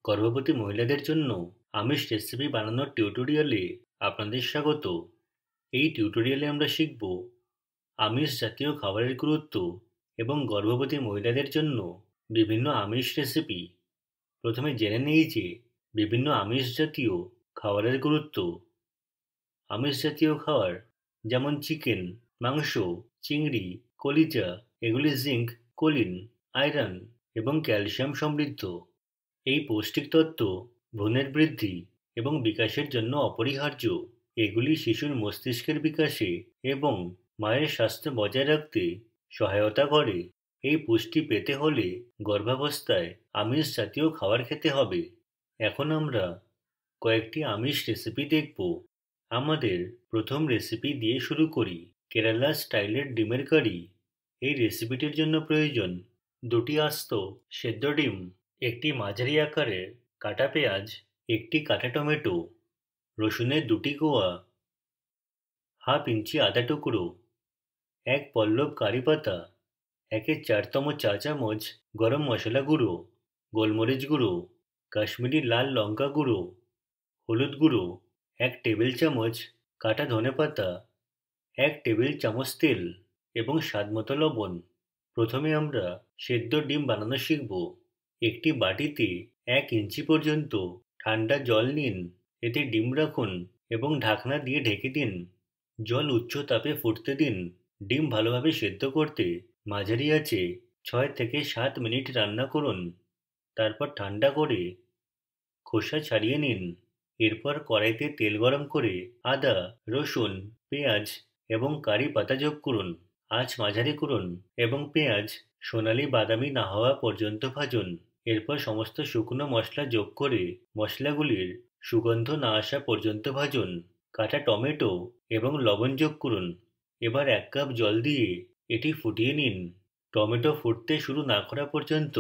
গর্ভবতী মহিলাদের জন্য আমিষ রেসিপি বানানোর টিউটোরিয়ালে আপনাদের স্বাগত। এই টিউটোরিয়ালে আমরা শিখব আমিষ জাতীয় খাবারের গুরুত্ব এবং গর্ভবতী মহিলাদের জন্য বিভিন্ন আমিষ রেসিপি। প্রথমে জেনে নিই যে বিভিন্ন আমিষ জাতীয় খাবারের গুরুত্ব। আমিষ জাতীয় খাবার যেমন চিকেন, মাংস, চিংড়ি, কলিজা এগুলি জিঙ্ক, কোলিন, আয়রন এবং ক্যালসিয়াম সমৃদ্ধ। এই পৌষ্টিক তত্ত্ব ভ্রূণের বৃদ্ধি এবং বিকাশের জন্য অপরিহার্য। এগুলি শিশুর মস্তিষ্কের বিকাশে এবং মায়ের স্বাস্থ্য বজায় রাখতে সহায়তা করে। এই পুষ্টি পেতে হলে গর্ভাবস্থায় আমিষ জাতীয় খাবার খেতে হবে। এখন আমরা কয়েকটি আমিষ রেসিপি দেখব। আমাদের প্রথম রেসিপি দিয়ে শুরু করি, কেরালা স্টাইলের ডিমের কারি। এই রেসিপিটির জন্য প্রয়োজন দুটি আস্ত সেদ্ধ ডিম, একটি মাঝারি আকারের কাটা পেঁয়াজ, একটি কাটা টমেটো, রসুনের দুটি কোয়া, হাফ ইঞ্চি আদা টুকরো, এক পল্লব কারি পাতা, 1/4 চা চামচ গরম মশলা গুঁড়ো, গোলমরিচ গুঁড়ো, কাশ্মীরি লাল লঙ্কা গুঁড়ো, হলুদ গুঁড়ো 1 টেবিল চামচ, কাটা ধনেপাতা, 1 টেবিল চামচ তেল এবং স্বাদমতো লবণ। প্রথমে আমরা সেদ্ধ ডিম বানানো শিখব। একটি বাটিতে 1 ইঞ্চি পর্যন্ত ঠান্ডা জল নিন, এতে ডিম রাখুন এবং ঢাকনা দিয়ে ঢেকে দিন। জল উচ্চ তাপে ফুটতে দিন। ডিম ভালোভাবে সেদ্ধ করতে মাঝারি আঁচে 6 থেকে 7 মিনিট রান্না করুন। তারপর ঠান্ডা করে খোসা ছাড়িয়ে নিন। এরপর কড়াইতে তেল গরম করে আদা, রসুন, পেঁয়াজ এবং কারি পাতা যোগ করুন। আঁচ মাঝারি করুন এবং পেঁয়াজ সোনালী বাদামি না হওয়া পর্যন্ত ভাজুন। এরপর সমস্ত শুকনো মশলা যোগ করে মশলাগুলির সুগন্ধ না আসা পর্যন্ত ভাজুন। কাটা টমেটো এবং লবণ যোগ করুন। এবার 1 কাপ জল দিয়ে এটি ফুটিয়ে নিন। টমেটো ফুটতে শুরু না করা পর্যন্ত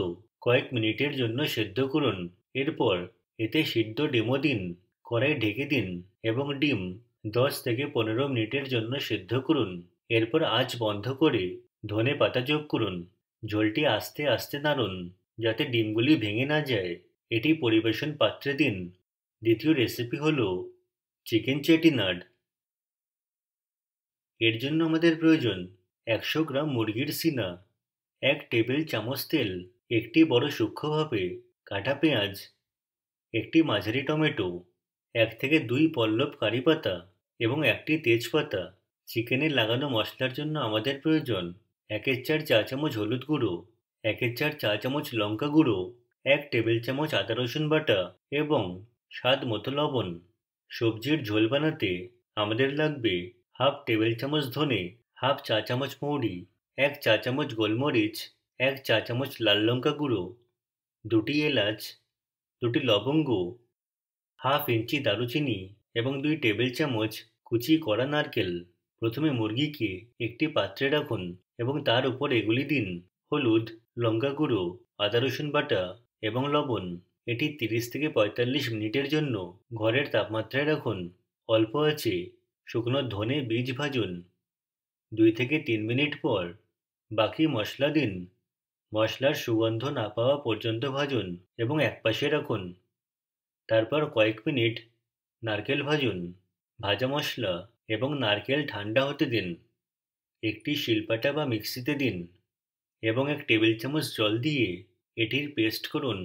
কয়েক মিনিটের জন্য সেদ্ধ করুন। এরপর এতে সিদ্ধ ডিমও দিন। কড়াই ঢেকে দিন এবং ডিম 10 থেকে 15 মিনিটের জন্য সেদ্ধ করুন। এরপর আঁচ বন্ধ করে ধনে পাতা যোগ করুন। ঝোলটি আস্তে আস্তে নাড়ুন যাতে ডিমগুলি ভেঙে না যায়। এটি পরিবেশন পাত্রে দিন। দ্বিতীয় রেসিপি হলো চিকেন চেটিনাড। এর জন্য আমাদের প্রয়োজন 100 গ্রাম মুরগির সিনা, 1 টেবিল চামচ তেল, একটি বড় সূক্ষ্মভাবে কাটা পেঁয়াজ, একটি মাঝারি টমেটো, 1 থেকে 2 পল্লব কারি পাতা এবং একটি তেজপাতা। চিকেনে লাগানো মশলার জন্য আমাদের প্রয়োজন 1/4 চা চামচ হলুদ গুঁড়ো, 1/4 চা চামচ লঙ্কা গুঁড়ো, 1 টেবিল চামচ আদা রসুন বাটা এবং স্বাদ মতো লবণ। সবজির ঝোল বানাতে আমাদের লাগবে হাফ টেবিল চামচ ধনে, হাফ চা চামচ মৌরি, 1 চা চামচ গোলমরিচ, 1 চা চামচ লাল লঙ্কা গুঁড়ো, 2টি এলাচ, 2টি লবঙ্গ, হাফ ইঞ্চি দারুচিনি এবং 2 টেবিল চামচ কুচি করা নারকেল। প্রথমে মুরগিকে একটি পাত্রে রাখুন এবং তার উপর এগুলি দিন: হলুদ, লঙ্কা গুঁড়ো, আদা রসুন বাটা এবং লবণ। এটি 30 থেকে 45 মিনিটের জন্য ঘরের তাপমাত্রায় রাখুন। অল্প আঁচে শুকনো ধনে বীজ ভাজুন। 2 থেকে 3 মিনিট পর বাকি মশলা দিন। মশলার সুগন্ধ না পাওয়া পর্যন্ত ভাজুন এবং একপাশে রাখুন। তারপর কয়েক মিনিট নারকেল ভাজুন। ভাজা মশলা এবং নারকেল ঠান্ডা হতে দিন। একটি শিলপাটা বা মিক্সিতে দিন এবং 1 টেবিল চামচ জল দিয়ে এটির পেস্ট করুন।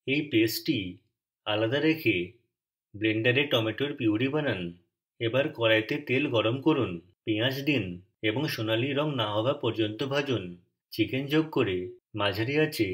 এই পেস্টটি আলাদা রেখে ব্লেন্ডারে টমেটোর পিউরি বানান। এবার কড়াইতে তেল গরম করুন, পেঁয়াজ দিন এবং সোনালী রং না হওয়া পর্যন্ত ভাজুন। চিকেন যোগ করে মাঝারি আঁচে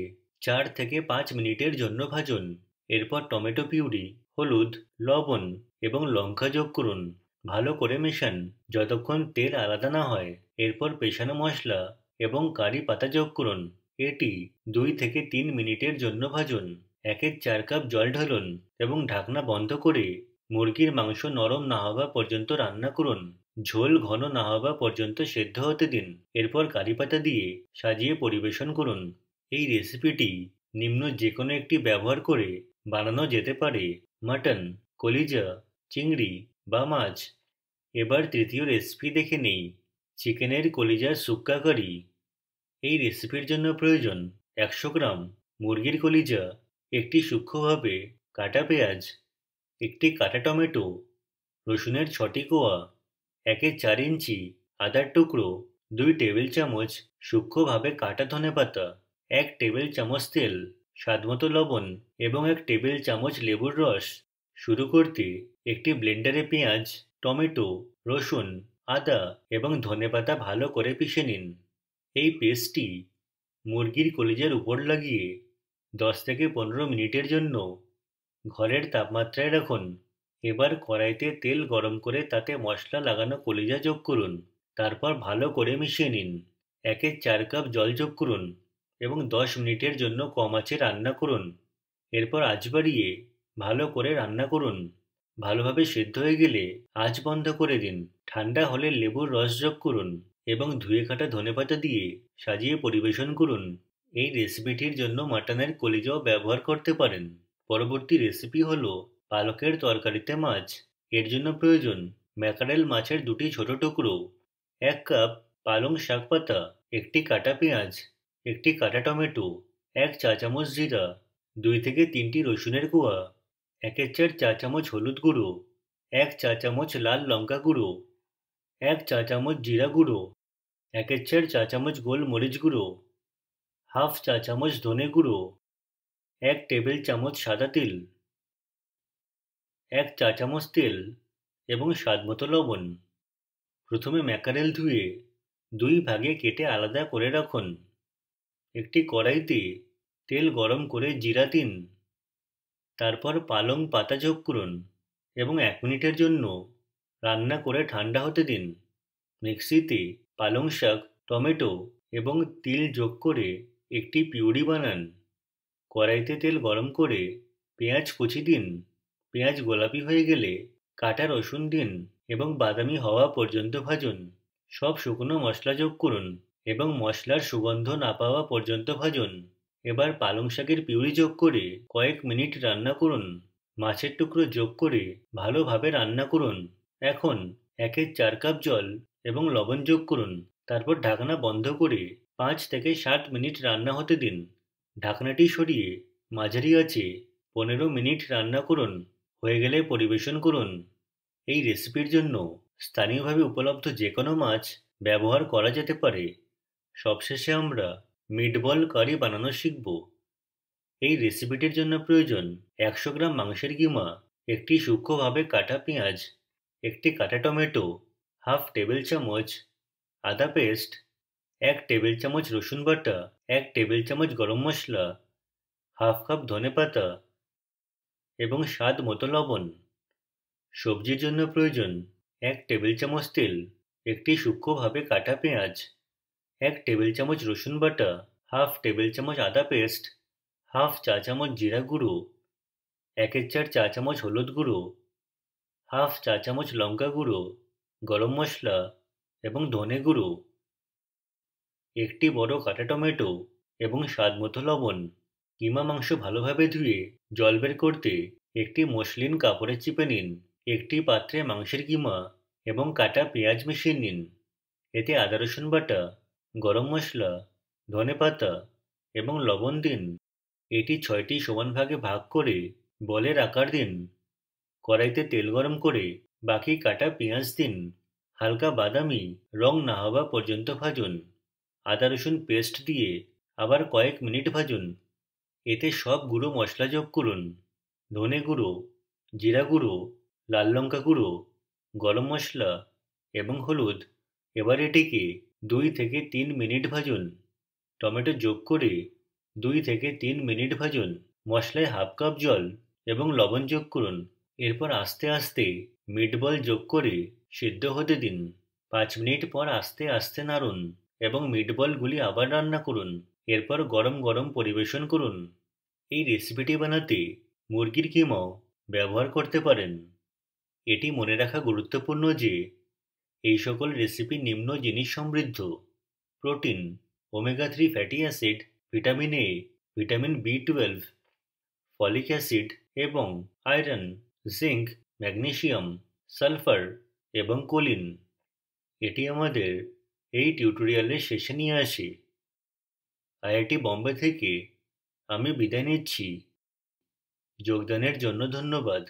4 থেকে 5 মিনিটের জন্য ভাজুন। এরপর টমেটো পিউরি, হলুদ, লবণ এবং লঙ্কা যোগ করুন। ভালো করে মেশান যতক্ষণ তেল আলাদা না হয়। এরপর পেষানো মশলা এবং কারি পাতা যোগ করুন। এটি 2 থেকে 3 মিনিটের জন্য ভাজুন। 1/4 কাপ জল ঢালুন এবং ঢাকনা বন্ধ করে মুরগির মাংস নরম না হওয়া পর্যন্ত রান্না করুন। ঝোল ঘন না হওয়া পর্যন্ত সেদ্ধ হতে দিন। এরপর কারি পাতা দিয়ে সাজিয়ে পরিবেশন করুন। এই রেসিপিটি নিম্ন যে কোনো একটি ব্যবহার করে বানানো যেতে পারে: মাটন, কলিজা, চিংড়ি বা মাছ। এবার তৃতীয় রেসিপি দেখে নেই, চিকেনের কলিজার সুক্কা কারি। এই রেসিপির জন্য প্রয়োজন 100 গ্রাম মুরগির কলিজা, একটি সূক্ষ্মভাবে কাটা পেঁয়াজ, একটি কাটা টমেটো, রসুনের 6টি কোয়া, 1/4 ইঞ্চি আদার টুকরো, 2 টেবিল চামচ সূক্ষ্মভাবে কাটা ধনেপাতা, 1 টেবিল চামচ তেল, স্বাদমতো লবণ এবং 1 টেবিল চামচ লেবুর রস। শুরু করতে একটি ব্লেন্ডারে পেঁয়াজ, টমেটো, রসুন, আদা এবং ধনেপাতা ভালো করে পিষে নিন। এই পেস্টটি মুরগির কলিজার উপর লাগিয়ে 10 থেকে 15 মিনিটের জন্য ঘরের তাপমাত্রায় রাখুন। এবার কড়াইতে তেল গরম করে তাতে মশলা লাগানো কলিজা যোগ করুন। তারপর ভালো করে মিশিয়ে নিন। 1/4 কাপ জল যোগ করুন এবং 10 মিনিটের জন্য কম আঁচে রান্না করুন। এরপর আঁচ বাড়িয়ে ভালো করে রান্না করুন। ভালোভাবে সেদ্ধ হয়ে গেলে আঁচ বন্ধ করে দিন। ঠান্ডা হলে লেবুর রস যোগ করুন এবং ধুয়ে কাটা ধনেপাতা দিয়ে সাজিয়ে পরিবেশন করুন। এই রেসিপিটির জন্য মাটনের কলিজাও ব্যবহার করতে পারেন। পরবর্তী রেসিপি হলো পালকের তরকারিতে মাছ। এর জন্য প্রয়োজন ম্যাকারেল মাছের 2টি ছোট টুকরো, 1 কাপ পালং শাক পাতা, একটি কাটা পেঁয়াজ, একটি কাটা টমেটো, 1 চা চামচ জিরা, 2 থেকে 3টি রসুনের কোয়া, 1/4 চা চামচ হলুদ গুঁড়ো, 1 চা চামচ লাল লঙ্কা গুঁড়ো, 1 চা চামচ জিরা গুঁড়ো, 1/4 চা চামচ গোলমরিচ গুঁড়ো, হাফ চা চামচ ধনে গুঁড়ো, 1 টেবিল চামচ সাদা তিল, 1 চা চামচ তেল এবং স্বাদমতো লবণ। প্রথমে ম্যাকারেল ধুয়ে 2 ভাগে কেটে আলাদা করে রাখুন। একটি কড়াইতে তেল গরম করে জিরা দিন। তারপর পালং পাতা যোগ করুন এবং 1 মিনিটের জন্য রান্না করে ঠান্ডা হতে দিন। মিক্সিতে পালং শাক, টমেটো এবং তিল যোগ করে একটি পিউরি বানান। কড়াইতে তেল গরম করে পেঁয়াজ কুচি দিন। পেঁয়াজ গোলাপি হয়ে গেলে কাটা রসুন দিন এবং বাদামি হওয়া পর্যন্ত ভাজুন। সব শুকনো মশলা যোগ করুন এবং মশলার সুগন্ধ না পাওয়া পর্যন্ত ভাজুন। এবার পালং শাকের পিউরি যোগ করে কয়েক মিনিট রান্না করুন। মাছের টুকরো যোগ করে ভালোভাবে রান্না করুন। এখন 1/4 কাপ জল এবং লবণ যোগ করুন। তারপর ঢাকনা বন্ধ করে 5 থেকে 7 মিনিট রান্না হতে দিন। ঢাকনাটি সরিয়ে মাঝারি আঁচে 15 মিনিট রান্না করুন। হয়ে গেলে পরিবেশন করুন। এই রেসিপির জন্য স্থানীয়ভাবে উপলব্ধ যে কোনো মাছ ব্যবহার করা যেতে পারে। সবশেষে আমরা মিটবল কারি বানানো শিখব। এই রেসিপিটির জন্য প্রয়োজন 100 গ্রাম মাংসের কিমা, একটি সূক্ষ্মভাবে কাটা পেঁয়াজ, একটি কাটা টমেটো, হাফ টেবিল চামচ আদা পেস্ট, 1 টেবিল চামচ রসুন বাটা, 1 টেবিল চামচ গরম মশলা, হাফ কাপ ধনেপাতা এবং স্বাদ মতো লবণ। সবজির জন্য প্রয়োজন 1 টেবিল চামচ তেল, একটি সূক্ষ্মভাবে কাটা পেঁয়াজ, 1 টেবিল চামচ রসুন বাটা, হাফ টেবিল চামচ আদা পেস্ট, হাফ চা চামচ জিরা গুঁড়ো, 1/4 চা চামচ হলুদ গুঁড়ো, হাফ চা চামচ লঙ্কা গুঁড়ো, গরম মশলা এবং ধনে গুঁড়ো, একটি বড় কাটা টমেটো এবং স্বাদমতো লবণ। কিমা মাংস ভালোভাবে ধুয়ে জল বের করতে একটি মসলিন কাপড়ে চিপে নিন। একটি পাত্রে মাংসের কিমা এবং কাটা পেঁয়াজ মিশিয়ে নিন। এতে আদা রসুন বাটা, গরম মশলা, ধনেপাতা এবং লবণ দিন। এটি 6টি সমান ভাগে ভাগ করে বলের আকার দিন। কড়াইতে তেল গরম করে বাকি কাটা পেঁয়াজ দিন। হালকা বাদামি রং না হওয়া পর্যন্ত ভাজুন। আদা রসুন পেস্ট দিয়ে আবার কয়েক মিনিট ভাজুন। এতে সব গুঁড়ো মশলা যোগ করুন। ধনে গুঁড়ো, জিরা গুঁড়ো, লাল লঙ্কা গুঁড়ো, গরম মশলা এবং হলুদ। এবার এটিকে 2 থেকে 3 মিনিট ভাজুন। টমেটো যোগ করে 2 থেকে 3 মিনিট ভাজুন। মশলায় হাফ কাপ জল এবং লবণ যোগ করুন। এরপর আস্তে আস্তে মিটবল যোগ করে সিদ্ধ হতে দিন। 5 মিনিট পর আস্তে আস্তে নাড়ুন এবং মিটবলগুলি আবার রান্না করুন। এরপর গরম গরম পরিবেশন করুন। এই রেসিপিটি বানাতে মুরগির কিমাও ব্যবহার করতে পারেন। এটি মনে রাখা গুরুত্বপূর্ণ যে এই সকল রেসিপি নিম্ন জিনিস সমৃদ্ধ: protein, omega 3 fatty acid, vitamin A, vitamin বি12, ফলিক অ্যাসিড এবং আয়রন, জিঙ্ক, ম্যাগনেসিয়াম, সালফার এবং কোলিন। এটি আমাদের এই টিউটোরিয়ালের শেষে নিয়ে আসে। আইআইটি বোম্বে থেকে আমি বিদায় নিচ্ছি। যোগদানের জন্য ধন্যবাদ।